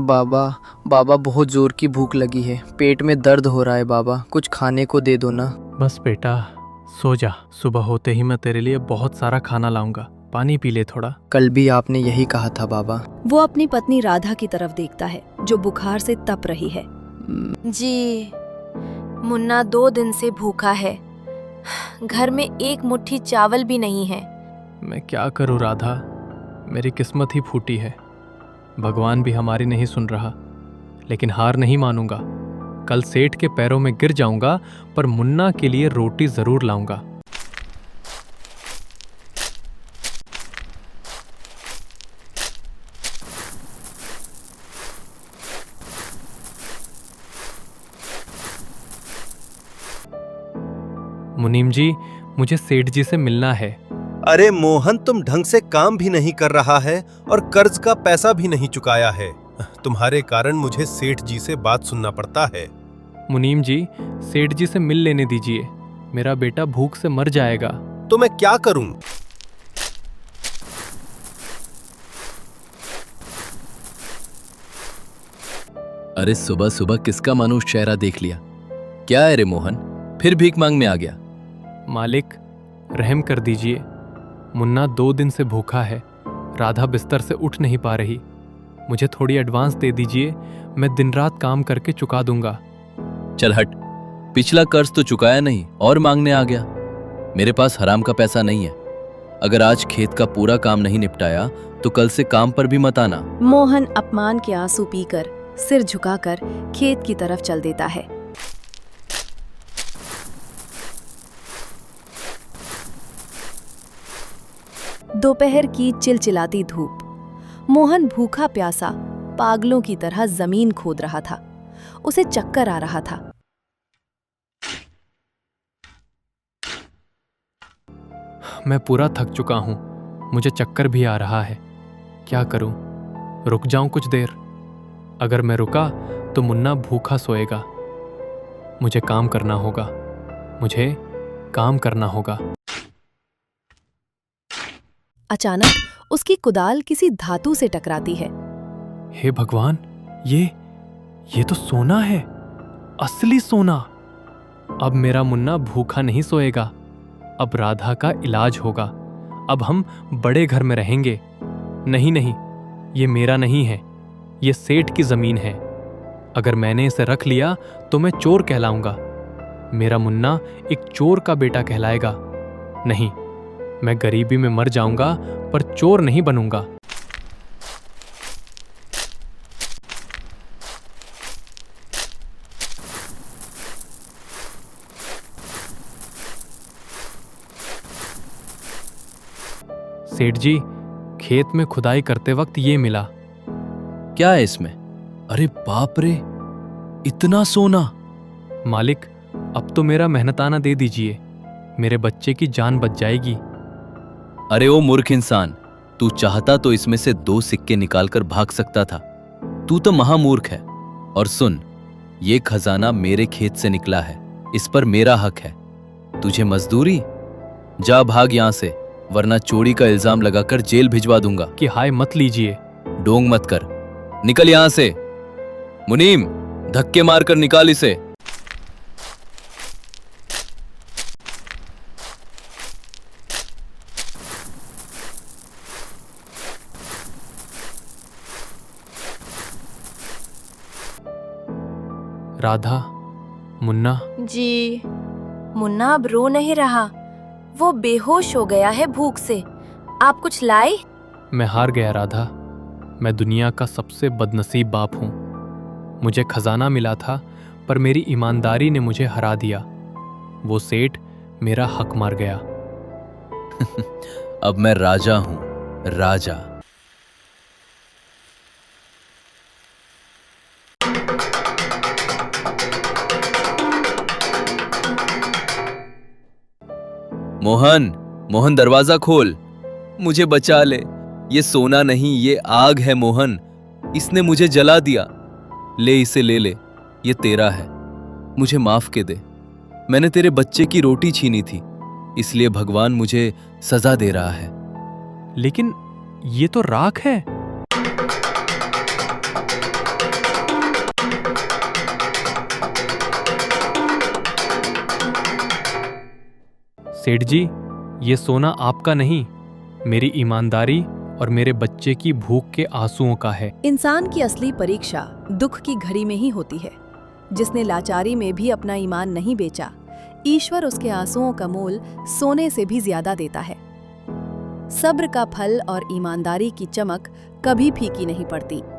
बाबा बाबा बहुत जोर की भूख लगी है, पेट में दर्द हो रहा है बाबा, कुछ खाने को दे दो ना। बस बेटा सो जा, सुबह होते ही मैं तेरे लिए बहुत सारा खाना लाऊंगा। पानी पी ले थोड़ा। कल भी आपने यही कहा था बाबा। वो अपनी पत्नी राधा की तरफ देखता है जो बुखार से तप रही है। जी, मुन्ना 2 दिन से भूखा है। घर में एक मुट्ठी चावल भी नहीं है। मैं क्या करूं राधा, मेरी किस्मत ही फूटी है। भगवान भी हमारी नहीं सुन रहा, लेकिन हार नहीं मानूंगा। कल सेठ के पैरों में गिर जाऊंगा, पर मुन्ना के लिए रोटी जरूर लाऊंगा। मुनीम जी, मुझे सेठ जी से मिलना है। अरे मोहन, तुम ढंग से काम भी नहीं कर रहा है और कर्ज का पैसा भी नहीं चुकाया है। तुम्हारे कारण मुझे सेठ जी से बात सुनना पड़ता है। मुनीम जी, सेठ जी से मिल लेने दीजिए, मेरा बेटा भूख से मर जाएगा। तो मैं क्या करूं? अरे सुबह सुबह किसका मानुष चेहरा देख लिया? क्या है रे मोहन, फिर भीख मांगने आ गया? मालिक रहम कर दीजिए, मुन्ना 2 दिन से भूखा है। राधा बिस्तर से उठ नहीं पा रही। मुझे थोड़ी एडवांस दे दीजिए, मैं दिन रात काम करके चुका दूंगा। चल हट, पिछला कर्ज तो चुकाया नहीं और मांगने आ गया। मेरे पास हराम का पैसा नहीं है। अगर आज खेत का पूरा काम नहीं निपटाया तो कल से काम पर भी मत आना। मोहन अपमान के आंसू पीकर सिर झुकाकर खेत की तरफ चल देता है। दोपहर की चिलचिलाती धूप। मोहन भूखा प्यासा पागलों की तरह जमीन खोद रहा था। उसे चक्कर आ रहा था। मैं पूरा थक चुका हूं, मुझे चक्कर भी आ रहा है। क्या करूं? रुक जाऊं कुछ देर? अगर मैं रुका तो मुन्ना भूखा सोएगा। मुझे काम करना होगा, मुझे काम करना होगा। अचानक उसकी कुदाल किसी धातु से टकराती है। हे भगवान, ये तो सोना है, असली सोना। अब मेरा मुन्ना भूखा नहीं सोएगा। अब राधा का इलाज होगा। अब हम बड़े घर में रहेंगे। नहीं, ये मेरा नहीं है, ये सेठ की जमीन है। अगर मैंने इसे रख लिया तो मैं चोर कहलाऊंगा। मेरा मुन्ना एक चोर का बेटा कहलाएगा। नहीं, मैं गरीबी में मर जाऊंगा पर चोर नहीं बनूंगा। सेठ जी, खेत में खुदाई करते वक्त ये मिला। क्या है इसमें? अरे बाप रे, इतना सोना! मालिक, अब तो मेरा मेहनताना दे दीजिए, मेरे बच्चे की जान बच जाएगी। अरे ओ मूर्ख इंसान, तू चाहता तो इसमें से 2 सिक्के निकालकर भाग सकता था। तू तो महामूर्ख है। और सुन, ये खजाना मेरे खेत से निकला है, इस पर मेरा हक है। तुझे मजदूरी? जा भाग यहां से, वरना चोरी का इल्जाम लगाकर जेल भिजवा दूंगा। कि हाय मत लीजिए। डोंग मत कर, निकल यहां से। मुनीम, धक्के मारकर निकाल इसे। राधा, मुन्ना। जी, मुन्ना अब रो नहीं रहा। वो बेहोश हो गया है भूख से। आप कुछ लाए? मैं हार गया राधा। मैं दुनिया का सबसे बदनसीब बाप हूं। मुझे खजाना मिला था, पर मेरी ईमानदारी ने मुझे हरा दिया। वो सेठ मेरा हक मार गया। अब मैं राजा हूं, राजा। मोहन, दरवाजा खोल, मुझे बचा ले। ये सोना नहीं, ये आग है मोहन। इसने मुझे जला दिया। ले इसे ले ले, ये तेरा है। मुझे माफ के दे। मैंने तेरे बच्चे की रोटी छीनी थी, इसलिए भगवान मुझे सजा दे रहा है। लेकिन ये तो राख है। सेठ जी, ये सोना आपका नहीं, मेरी ईमानदारी और मेरे बच्चे की भूख के आंसुओं का है। इंसान की असली परीक्षा दुख की घड़ी में ही होती है। जिसने लाचारी में भी अपना ईमान नहीं बेचा, ईश्वर उसके आंसुओं का मोल सोने से भी ज्यादा देता है। सब्र का फल और ईमानदारी की चमक कभी फीकी नहीं पड़ती।